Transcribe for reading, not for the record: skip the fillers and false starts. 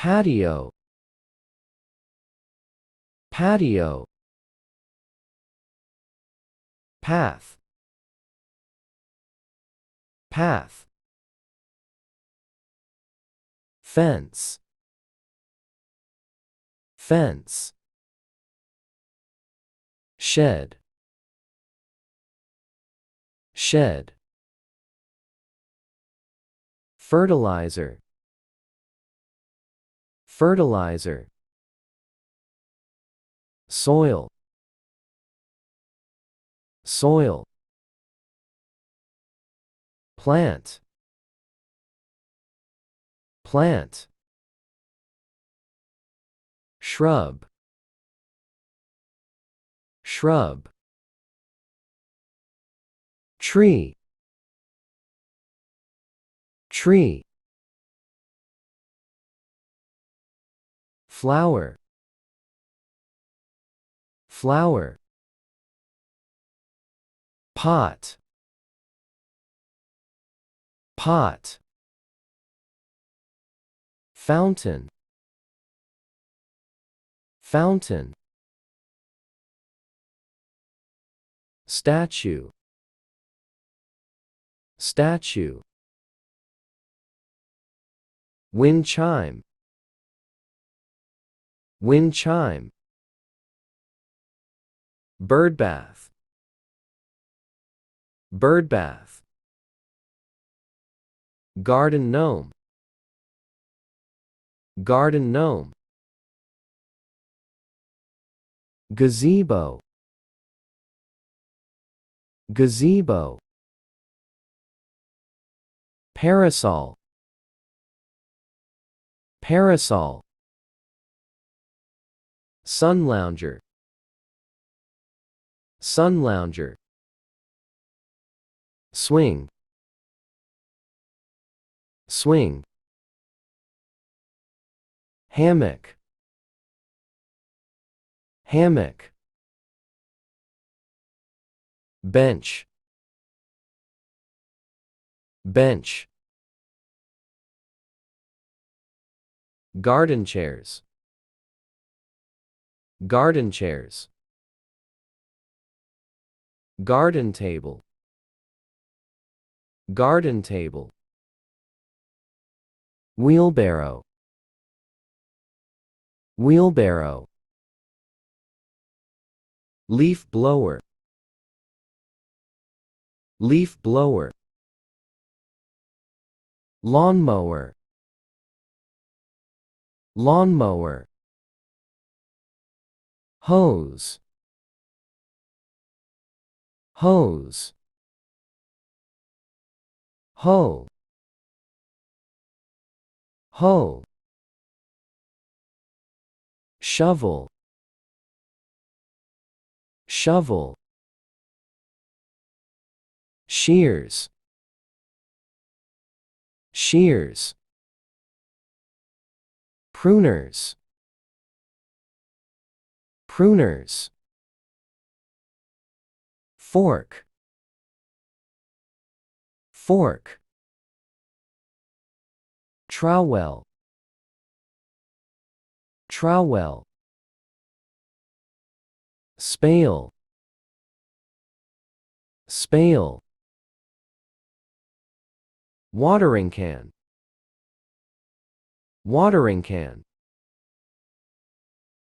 patio, patio, path, path, fence, fence, shed, shed, fertilizer, fertilizer, soil, soil, plant, plant, shrub, shrub, tree, tree, flower, flower, pot, pot, fountain, fountain, statue, statue, wind chime, wind chime, bird bath, bird bath, garden gnome, garden gnome, gazebo, gazebo, parasol, parasol, sun lounger, sun lounger, swing, swing, hammock, hammock, bench, bench, garden chairs, garden chairs, garden table, garden table, wheelbarrow, wheelbarrow, leaf blower, leaf blower, lawnmower, lawnmower, hose, hose, hoe, hoe, shovel, shovel, shears, shears, pruners, pruners, fork, fork, trowel, trowel, spale, spale, watering can, watering can,